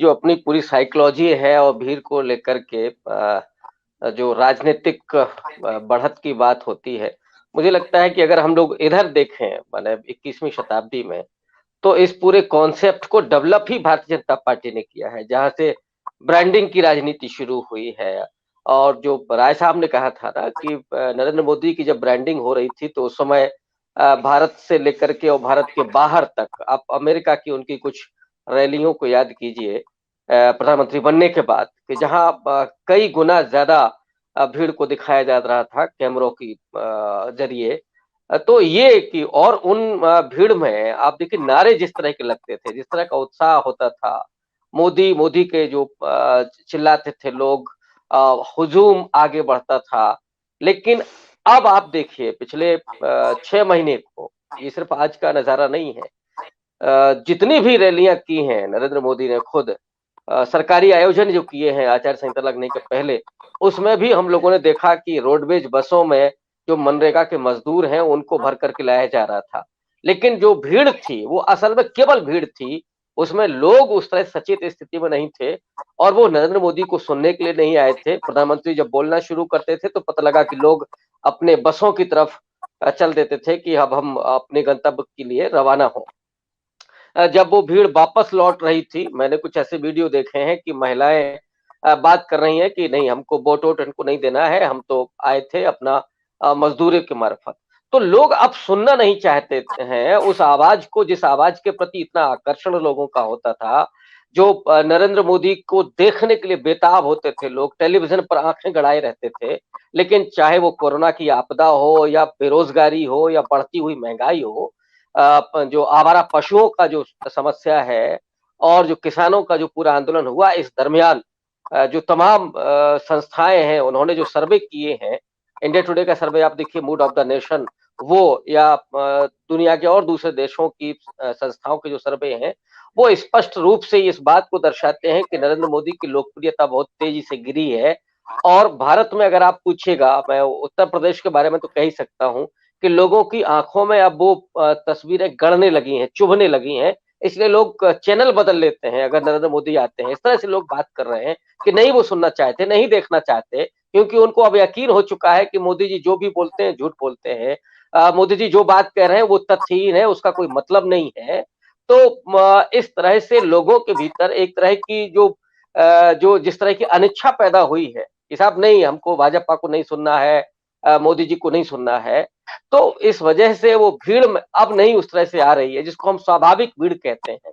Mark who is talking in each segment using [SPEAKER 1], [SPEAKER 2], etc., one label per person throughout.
[SPEAKER 1] जो अपनी पूरी साइकोलॉजी है और भीड़ को लेकर के जो राजनीतिक बढ़त की बात होती है, मुझे लगता है कि अगर हम लोग इधर देखें माने 21वीं शताब्दी में, तो इस पूरे कॉन्सेप्ट को डेवलप ही भारतीय जनता पार्टी ने किया है, जहाँ से ब्रांडिंग की राजनीति शुरू हुई है। और जो राय साहब ने कहा था ना कि नरेंद्र मोदी की जब ब्रांडिंग हो रही थी, तो उस समय भारत से लेकर के और भारत के बाहर तक, आप अमेरिका की उनकी कुछ रैलियों को याद कीजिए प्रधानमंत्री बनने के बाद, कि जहाँ कई गुना ज़्यादा भीड़ को दिखाया जा रहा था कैमरों की ज़रिए। तो ये कि और उन भीड़ में आप देखिए नारे जिस तरह के लगते थे, जिस तरह का उत्साह होता था, मोदी, मोदी के जो चिल्लाते थे लोग, हुजूम आगे बढ़ता था। लेकिन अब आप देखिए पिछले 6 महीने को, ये सिर्फ़ आज का नज़ारा नहीं है। जितनी भी रैलियाँ की हैं नरेंद्र मोदी ने खुद, सरकारी आयोजन जो किए हैं आचार संहिता लगने के पहले, उसमें भी हम लोगों ने देखा कि रोडवेज बसों में जो मनरेगा के मज़दूर हैं, उनको भर कर के लाया जा रहा था। लेकिन जो भीड़ थी, वो असल में केवल भीड़ थी, उसमें लोग उस तरह सचेत स्थिति में नहीं थे और वो नरेंद्र मोदी को सुनने के लिए नहीं आए थे। प्रधानमंत्री जब बोलना शुरू करते थे, तो पता लगा कि लोग अपने बसों की तरफ चल देते थे कि अब हम अपने गंतव्य के लिए रवाना हों। जब वो भीड़ वापस लौट रही थी, मैंने कुछ ऐसे वीडियो देखे हैं कि महिलाएँ बात कर रही हैं कि नहीं हमको वोट-वोट इनको नहीं देना है, हम तो आए थे अपना मज़दूरी के मार्फत। तो लोग अब सुनना नहीं चाहते हैं उस आवाज़ को, जिस आवाज़ के प्रति इतना आकर्षण लोगों का होता था, जो नरेंद्र मोदी को देखने के लिए बेताब होते थे लोग, टेलीविज़न पर आँखें गड़ाए रहते थे। लेकिन चाहे वो कोरोना की आपदा हो या बेरोज़गारी हो या बढ़ती हुई महँगाई हो, जो आवारा पशुओं का जो समस्या है और जो किसानों का जो पूरा आंदोलन हुआ इस दरमियान, जो तमाम संस्थाएँ हैं उन्होंने जो सर्वे किए हैं, इंडिया टुडे का सर्वे आप देखिए, मूड ऑफ द नेशन वो या दुनिया के और दूसरे देशों की संस्थाओं के जो सर्वे हैं, वो स्पष्ट रूप से इस बात को दर्शाते हैं कि नरेंद्र मोदी की लोकप्रियता बहुत तेज़ी से गिरी है। और भारत में अगर आप पूछिएगा, मैं उत्तर प्रदेश के बारे में तो कह ही सकता हूँ कि लोगों की आँखों में अब वो तस्वीरें गड़ने लगी हैं, चुभने लगी हैं, इसलिए लोग चैनल बदल लेते हैं अगर नरेंद्र मोदी आते हैं। इस तरह से लोग बात कर रहे हैं कि नहीं वो सुनना चाहते, नहीं देखना चाहते, क्योंकि उनको अब यकीन हो चुका है कि मोदी जी जो भी बोलते हैं, झूठ बोलते हैं। मोदी जी जो बात कह रहे हैं वो तथ्यहीन है, उसका कोई मतलब नहीं है। तो इस तरह से लोगों के भीतर एक तरह की जो जिस तरह की अनिच्छा पैदा हुई है कि साहब नहीं हमको भाजपा को नहीं सुनना है, मोदी जी को नहीं सुनना है। तो इस वजह से वो भीड़ में अब नहीं उस तरह से आ रही है, जिसको हम स्वाभाविक भीड़ कहते हैं।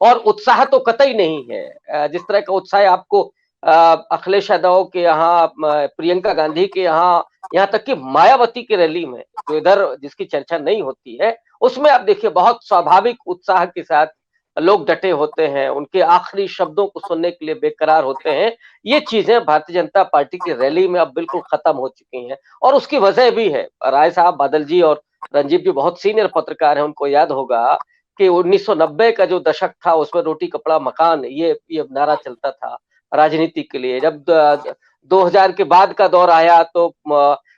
[SPEAKER 1] और उत्साह तो कतई नहीं है। जिस तरह का उत्साह आपको अखिलेश यादव के यहाँ, प्रियंका गांधी के यहाँ, यहाँ तक कि मायावती की रैली में, जो इधर जिसकी चर्चा नहीं होती है, उसमें आप देखिए बहुत स्वाभाविक उत्साह के साथ लोग डटे होते हैं, उनके आखिरी शब्दों को सुनने के लिए बेकरार होते हैं। ये चीज़ें भारतीय जनता पार्टी की रैली में अब बिल्कुल खत्म हो चुकी हैं और उसकी वजह भी है। राय साहब, बादल जी और रंजीत जी बहुत सीनियर पत्रकार हैं, उनको याद होगा कि 1990 का जो दशक था उसमें रोटी कपड़ा मकान ये नारा चलता था राजनीति के लिए। जब 2000 के बाद का दौर आया तो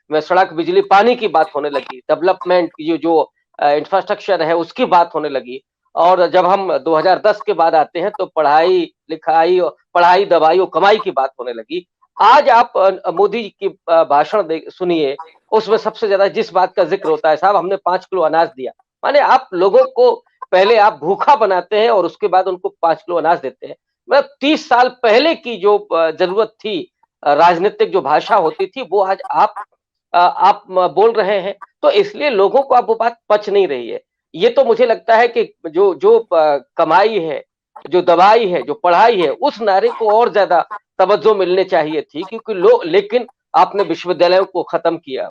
[SPEAKER 1] में सड़क बिजली पानी की बात होने लगी, डेवलपमेंट की जो इंफ्रास्ट्रक्चर है उसकी बात होने लगी। और जब हम 2010 के बाद आते हैं तो पढ़ाई लिखाई, पढ़ाई दवाई और कमाई की बात होने लगी। आज आप मोदी की भाषण सुनिए, उसमें सबसे ज्यादा जिस बात का जिक्र होता है, साहब हमने 5 किलो अनाज दिया। माने आप लोगों को पहले आप भूखा बनाते हैं और उसके बाद उनको 5 किलो अनाज देते हैं। मतलब 30 साल पहले की जो ज़रूरत थी, राजनीतिक जो भाषा होती थी, वो आज आप बोल रहे हैं। तो इसलिए लोगों को अब वो बात पच नहीं रही है। ये तो मुझे लगता है कि जो जो कमाई है, जो दवाई है, जो पढ़ाई है, उस नारे को और ज़्यादा तवज्जो मिलनी चाहिए थी, क्योंकि लेकिन आपने विश्वविद्यालयों को खत्म किया।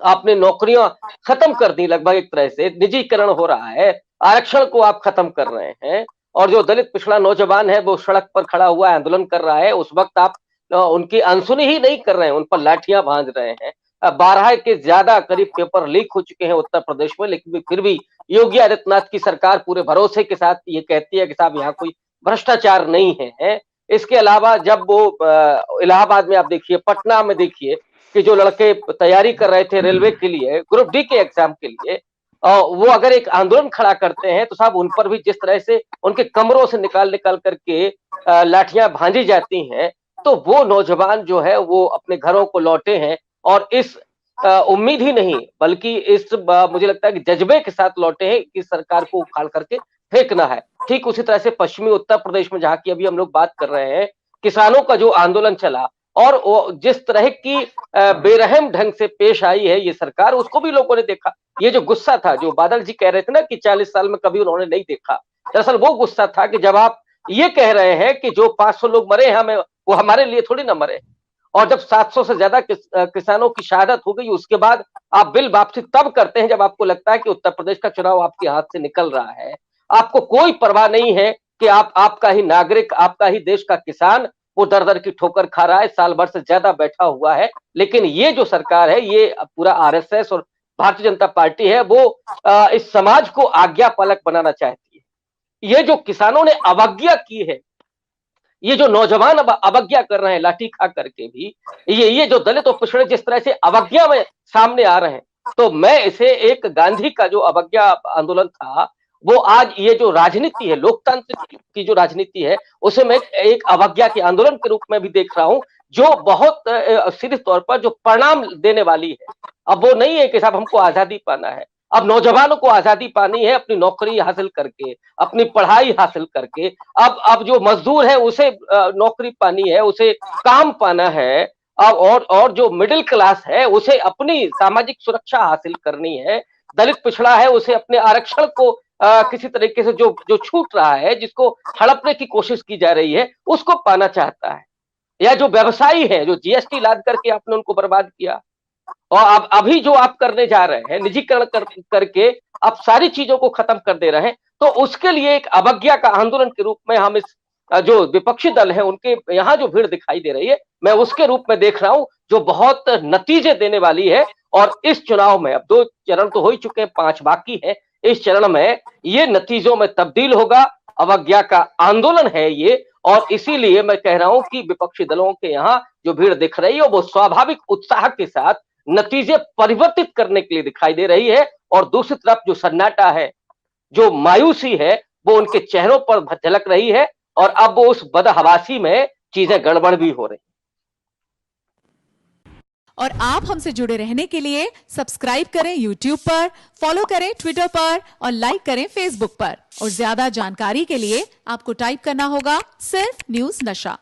[SPEAKER 1] आपने नौकरियां खत्म कर दी, लगभग एक तरह से निजीकरण हो रहा है, आरक्षण को आप खत्म कर रहे हैं और जो दलित पिछड़ा नौजवान है वो सड़क पर खड़ा हुआ आंदोलन कर रहा है, उस वक्त आप उनकी अनसुनी ही नहीं कर रहे हैं, उन पर लाठियां भांज रहे हैं। 12 के ज्यादा करीब पेपर लीक हो चुके हैं उत्तर प्रदेश में, लेकिन फिर भी योगी आदित्यनाथ की सरकार पूरे भरोसे के साथ ये कहती है कि साहब यहाँ कोई भ्रष्टाचार नहीं है। इसके अलावा जब वो इलाहाबाद में आप देखिए, पटना में देखिए कि जो लड़के तैयारी कर रहे थे रेलवे के लिए, ग्रुप डी के एग्जाम के लिए, वो अगर एक आंदोलन खड़ा करते हैं तो साहब उन पर भी जिस तरह से उनके कमरों से निकाल निकाल करके लाठियां भांजी जाती हैं, तो वो नौजवान जो है वो अपने घरों को लौटे हैं और इस उम्मीद ही नहीं बल्कि इस मुझे लगता है कि जज्बे के साथ लौटे हैं कि सरकार को उखाड़ करके फेंकना है। ठीक उसी तरह से पश्चिमी उत्तर प्रदेश में जहाँ की अभी हम लोग बात कर रहे हैं, किसानों का जो आंदोलन चला और वो जिस तरह की बेरहम ढंग से पेश आई है ये सरकार, उसको भी लोगों ने देखा। ये जो गुस्सा था, जो बादल जी कह रहे थे ना कि 40 साल में कभी उन्होंने नहीं देखा। दरअसल वो गुस्सा था कि जब आप ये कह रहे हैं कि जो 500 लोग मरे हैं हमें, वो हमारे लिए थोड़ी ना मरे। और जब 700 से ज्यादा किसानों की शहादत हो गई, उसके बाद आप बिल वापसी तब करते हैं जब आपको लगता है कि उत्तर प्रदेश का चुनाव आपके हाथ से निकल रहा है। आपको कोई परवाह नहीं है कि आपका ही नागरिक, आपका ही देश का किसान वो दर-दर की ठोकर खा रहा है, साल भर से ज्यादा बैठा हुआ है। लेकिन ये जो सरकार है, ये पूरा आरएसएस और भारतीय जनता पार्टी है, वो इस समाज को आज्ञा पालक बनाना चाहती है। ये जो किसानों ने अवज्ञा की है, ये जो नौजवान अब अवज्ञा कर रहे हैं लाठी खा करके भी, ये जो दलित और पिछड़े जिस तरह से अवज्ञा में सामने आ रहे हैं, तो मैं इसे एक गांधी का जो अवज्ञा आंदोलन था, वो आज ये जो राजनीति है, लोकतंत्र की जो राजनीति है, उसे मैं एक अवज्ञा के आंदोलन के रूप में भी देख रहा हूं, जो बहुत सीधे तौर पर जो परिणाम देने वाली है। अब वो नहीं है कि साहब हमको आजादी पाना है, अब नौजवानों को आजादी पानी है अपनी नौकरी हासिल करके, अपनी पढ़ाई हासिल करके। अब जो मजदूर है उसे नौकरी पानी है, उसे काम पाना है। अब और जो मिडिल क्लास है उसे अपनी सामाजिक सुरक्षा हासिल करनी है। दलित पिछड़ा है उसे अपने आरक्षण को किसी तरीके से जो जो छूट रहा है, जिसको हड़पने की कोशिश की जा रही है, उसको पाना चाहता है। या जो व्यवसायी है, जो जीएसटी लाद करके आपने उनको बर्बाद किया, और अब अभी जो आप करने जा रहे हैं निजीकरण करके आप सारी चीजों को खत्म कर दे रहे हैं, तो उसके लिए एक अवज्ञा का आंदोलन के रूप में हम इस जो विपक्षी दल है उनके यहाँ जो भीड़ दिखाई दे रही है, मैं उसके रूप में देख रहा हूं, जो बहुत नतीजे देने वाली है। और इस चुनाव में अब 2 चरण तो हो ही चुके हैं, 5 बाकी है। इस चरण में ये नतीजों में तब्दील होगा, अवज्ञा का आंदोलन है ये। और इसीलिए मैं कह रहा हूं कि विपक्षी दलों के यहाँ जो भीड़ दिख रही है वो स्वाभाविक उत्साह के साथ नतीजे परिवर्तित करने के लिए दिखाई दे रही है। और दूसरी तरफ जो सन्नाटा है, जो मायूसी है, वो उनके चेहरों पर झलक रही है। और अब वो उस बदहवासी में चीजें गड़बड़ भी हो रही।
[SPEAKER 2] और आप हमसे जुड़े रहने के लिए सब्सक्राइब करें YouTube पर, फॉलो करें ट्विटर पर और लाइक करें Facebook पर। और ज्यादा जानकारी के लिए आपको टाइप करना होगा सिर्फ न्यूज नशा।